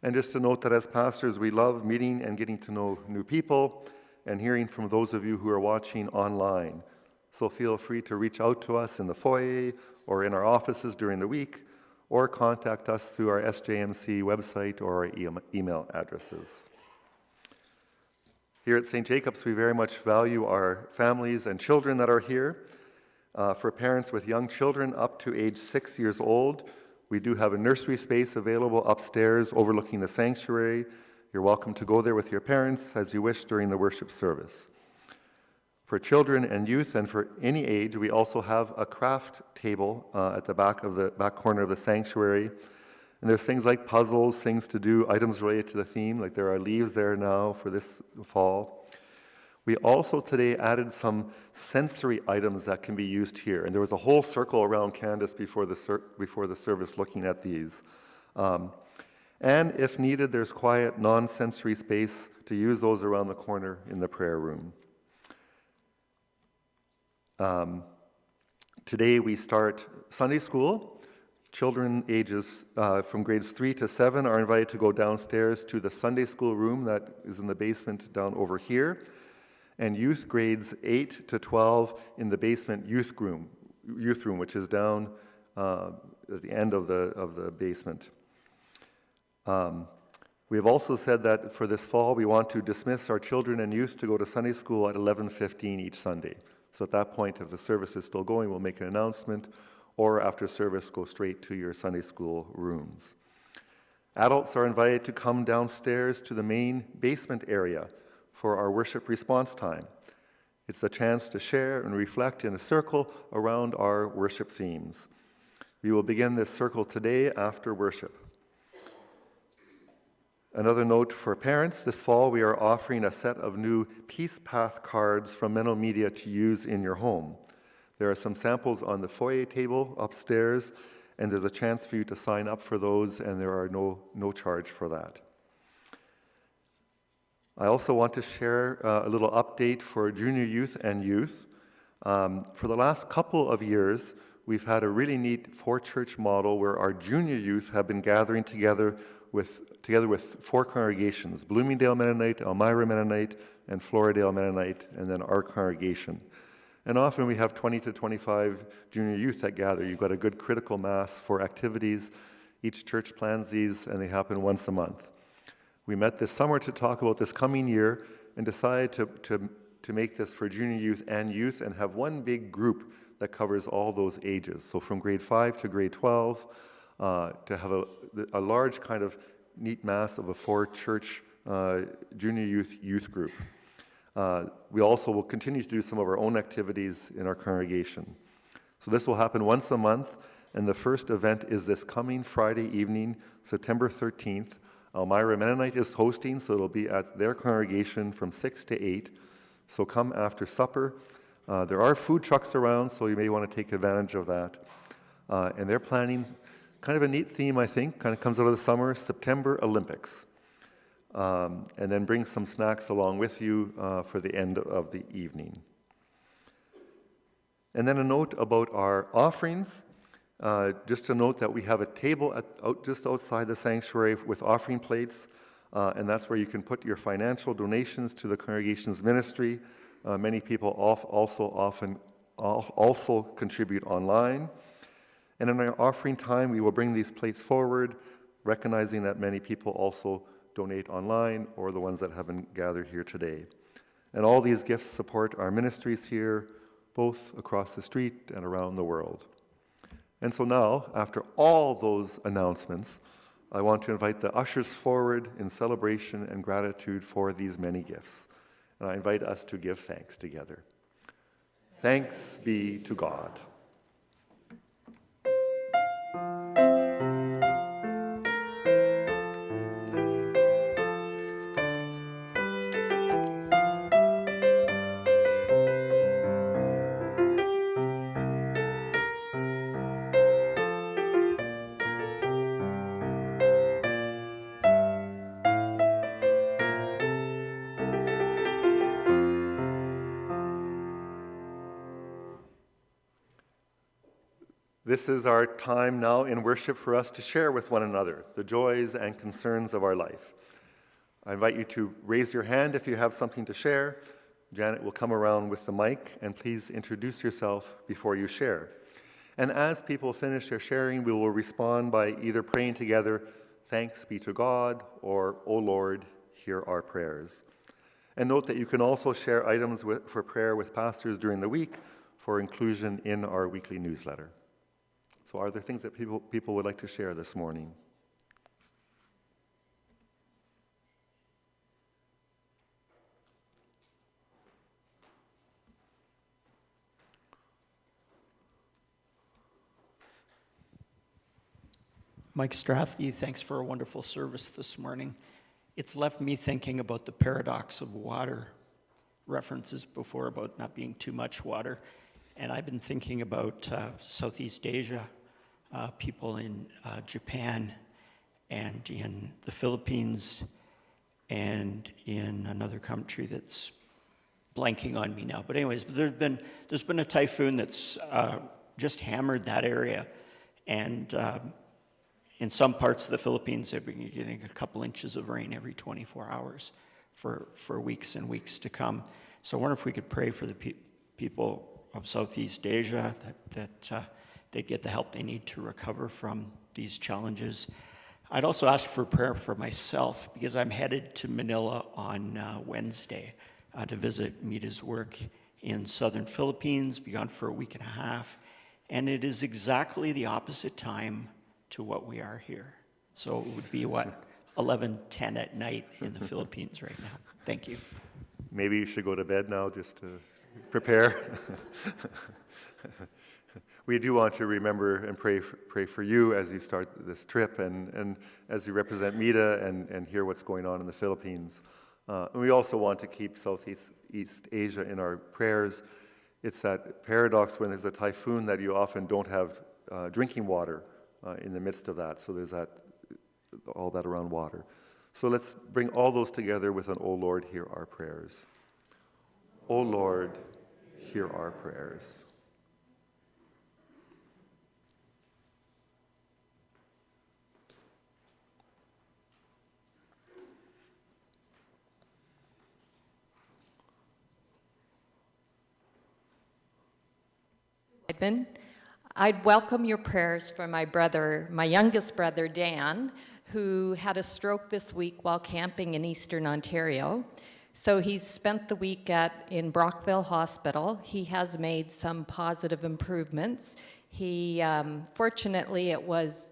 And just to note that as pastors, we love meeting and getting to know new people and hearing from those of you who are watching online. So feel free to reach out to us in the foyer or in our offices during the week, or contact us through our SJMC website or our email addresses. Here at St. Jacob's, we very much value our families and children that are here. For parents with young children up to age 6 years old, we do have a nursery space available upstairs overlooking the sanctuary. You're welcome to go there with your parents as you wish during the worship service. For children and youth and for any age, we also have a craft table at the back corner of the sanctuary. And there's things like puzzles, things to do, items related to the theme, like there are leaves there now for this fall. We also today added some sensory items that can be used here. And there was a whole circle around Kandace before the service looking at these. And if needed, there's quiet, non-sensory space to use those around the corner in the prayer room. Today we start Sunday school Children ages from grades 3 to 7 are invited to go downstairs to the Sunday school room that is in the basement down over here, and youth grades 8 to 12 in the basement youth room, which is down at the end of the basement. We have also said that for this fall, we want to dismiss our children and youth to go to Sunday school at 11:15 each Sunday. So at that point, if the service is still going, we'll make an announcement, or after service, go straight to your Sunday school rooms. Adults are invited to come downstairs to the main basement area for our worship response time. It's a chance to share and reflect in a circle around our worship themes. We will begin this circle today after worship. Another note for parents, this fall we are offering a set of new Peace Path cards from Menno Media to use in your home. There are some samples on the foyer table upstairs, and there's a chance for you to sign up for those, and there are no charge for that. I also want to share a little update for junior youth and youth. For the last couple of years, we've had a really neat four-church model where our junior youth have been gathering together with 4 congregations: Bloomingdale Mennonite, Elmira Mennonite, and Floridale Mennonite, and then our congregation. And often we have 20 to 25 junior youth that gather. You've got a good critical mass for activities. Each church plans these, and they happen once a month. We met this summer to talk about this coming year and decided to make this for junior youth and have one big group that covers all those ages. So from grade 5 to grade 12, to have a large kind of neat mass of a 4-church junior youth group. We also will continue to do some of our own activities in our congregation. So this will happen once a month, and the first event is this coming Friday evening, September 13th. Elmira Mennonite is hosting, so it'll be at their congregation from 6 to 8. So come after supper. There are food trucks around, so you may want to take advantage of that. And they're planning kind of a neat theme, I think, kind of comes out of the summer, September Olympics. And then bring some snacks along with you for the end of the evening. And then a note about our offerings. Just to note that we have a table just outside the sanctuary with offering plates, and that's where you can put your financial donations to the congregation's ministry. Many people also contribute online. And in our offering time, we will bring these plates forward, recognizing that many people also donate online, or the ones that have been gathered here today. And all these gifts support our ministries here, both across the street and around the world. And so now, after all those announcements, I want to invite the ushers forward in celebration and gratitude for these many gifts. And I invite us to give thanks together. Thanks be to God. This is our time now in worship for us to share with one another the joys and concerns of our life. I invite you to raise your hand if you have something to share. Janet will come around with the mic, and please introduce yourself before you share. And as people finish their sharing, we will respond by either praying together, "Thanks be to God," or "O Lord, hear our prayers." And note that you can also share items for prayer with pastors during the week for inclusion in our weekly newsletter. So are there things that people would like to share this morning? Mike Strathy, thanks for a wonderful service this morning. It's left me thinking about the paradox of water, references before about not being too much water. And I've been thinking about Southeast Asia, people in Japan and in the Philippines and in another country that's blanking on me now. But anyways, there's been a typhoon that's just hammered that area. And in some parts of the Philippines, they've been getting a couple inches of rain every 24 hours for weeks and weeks to come. So I wonder if we could pray for the people of Southeast Asia, that they get the help they need to recover from these challenges. I'd also ask for prayer for myself, because I'm headed to Manila on Wednesday to visit Mita's work in southern Philippines, be gone for a week and a half, and it is exactly the opposite time to what we are here. So it would be, 11:10 at night in the Philippines right now. Thank you. Maybe you should go to bed now just to prepare. We do want to remember and pray for you as you start this trip and as you represent Mita and hear what's going on in the Philippines. And we also want to keep Southeast Asia in our prayers. It's that paradox when there's a typhoon that you often don't have drinking water in the midst of that. So there's all that around water. So let's bring all those together with an "O Lord, hear our prayers." O Lord, hear our prayers. I'd welcome your prayers for my youngest brother, Dan, who had a stroke this week while camping in Eastern Ontario. So he's spent the week in Brockville Hospital. He has made some positive improvements. Fortunately, it was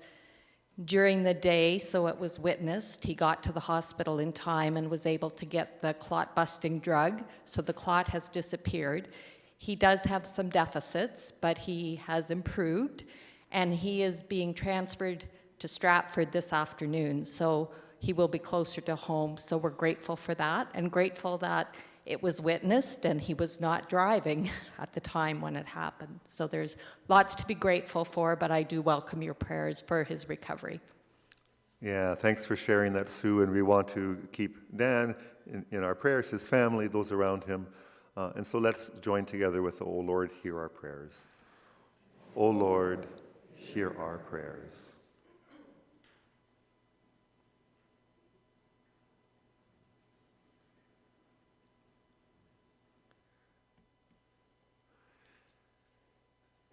during the day, so it was witnessed. He got to the hospital in time and was able to get the clot-busting drug, so the clot has disappeared. He does have some deficits, but he has improved, and he is being transferred to Stratford this afternoon, so he will be closer to home. So we're grateful for that, and grateful that it was witnessed and he was not driving at the time when it happened. So there's lots to be grateful for, but I do welcome your prayers for his recovery. Yeah, thanks for sharing that, Sue, and we want to keep Dan in our prayers, his family, those around him. And so let's join together with the "O Lord, hear our prayers." O Lord, hear our prayers.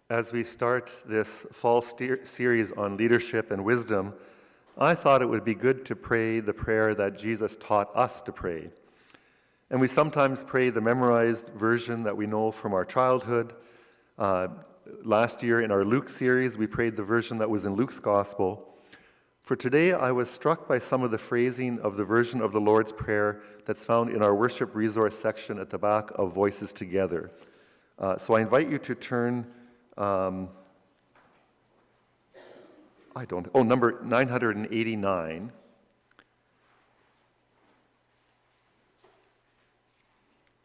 As we start this fall series on leadership and wisdom, I thought it would be good to pray the prayer that Jesus taught us to pray. And we sometimes pray the memorized version that we know from our childhood. Last year in our Luke series, we prayed the version that was in Luke's Gospel. For today, I was struck by some of the phrasing of the version of the Lord's Prayer that's found in our worship resource section at the back of Voices Together. So I invite you to turn, number 989.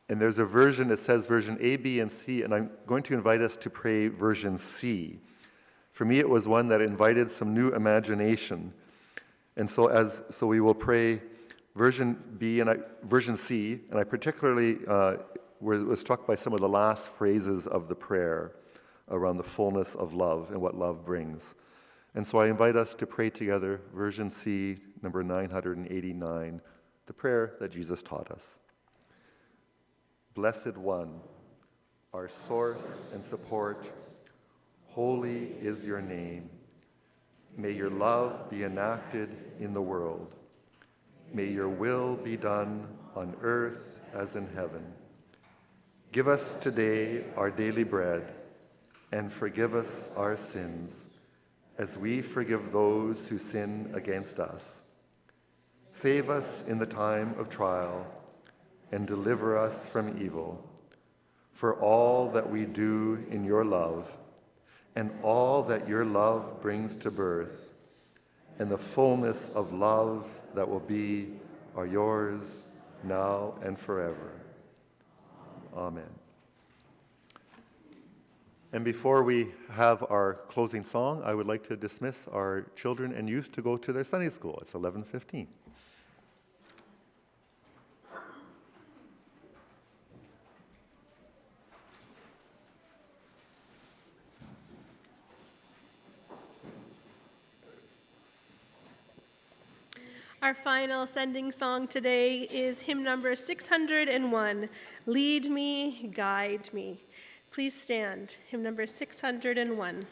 And there's a version that says version A, B, and C, and I'm going to invite us to pray version C. For me, it was one that invited some new imagination. And so we will pray version B and version C, and I particularly was struck by some of the last phrases of the prayer around the fullness of love and what love brings. And so I invite us to pray together version C, number 989, the prayer that Jesus taught us. Blessed One, our source and support, holy is your name. May your love be enacted in the world. May your will be done on earth as in heaven. Give us today our daily bread, and forgive us our sins, as we forgive those who sin against us. Save us in the time of trial, and deliver us from evil. For all that we do in your love, and all that your love brings to birth, and the fullness of love that will be are yours now and forever. Amen. And before we have our closing song, I would like to dismiss our children and youth to go to their Sunday school. It's 11:15. Our final sending song today is hymn number 601, Lead Me, Guide Me. Please stand, hymn number 601.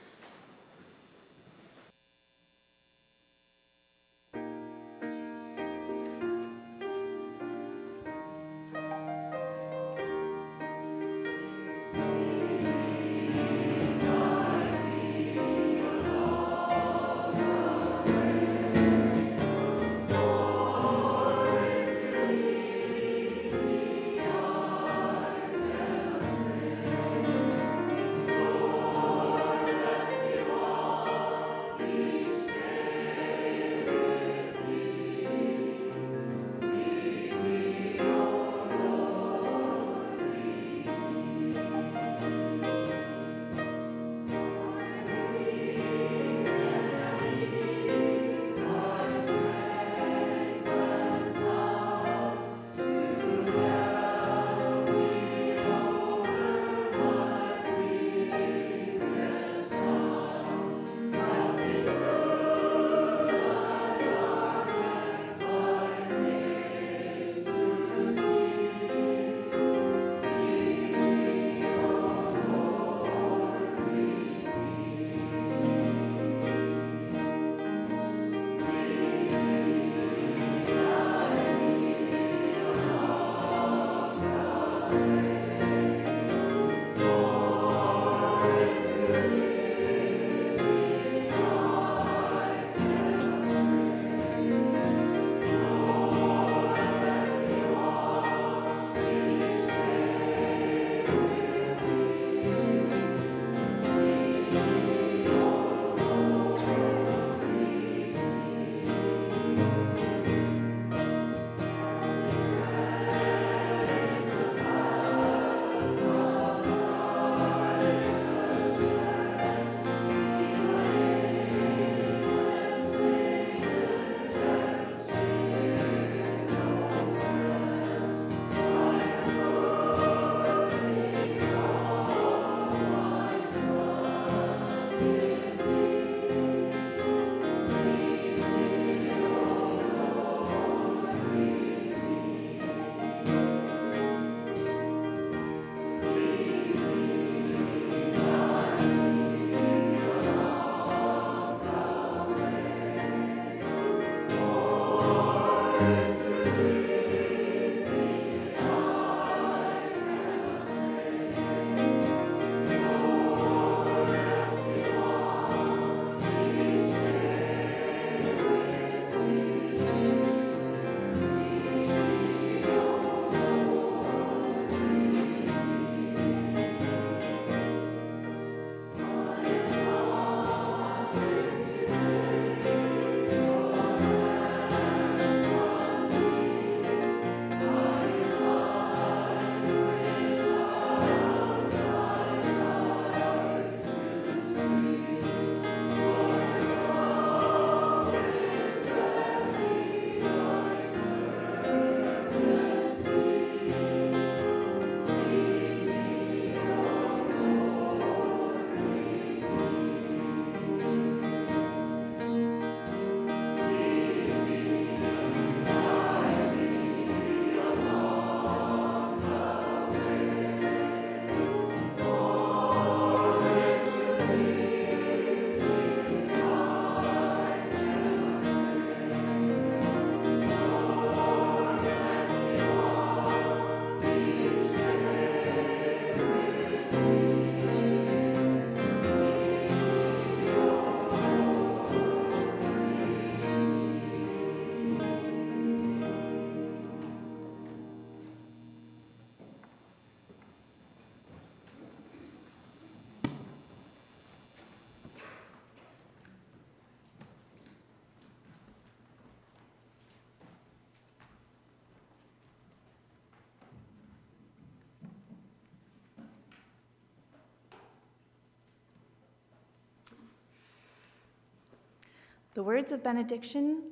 The words of benediction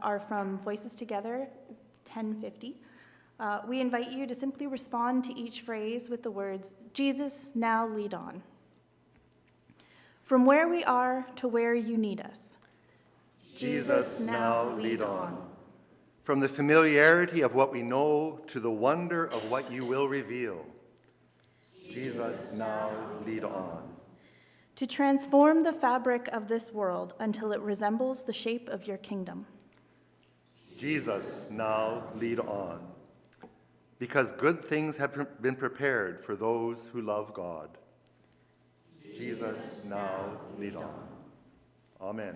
are from Voices Together, 1050. We invite you to simply respond to each phrase with the words, Jesus, now lead on. From where we are to where you need us. Jesus, now lead on. from the familiarity of what we know to the wonder of what you will reveal. Jesus, now lead on. To transform the fabric of this world until it resembles the shape of your kingdom. Jesus, now lead on. Because good things have been prepared for those who love God. Jesus, now lead on. Amen.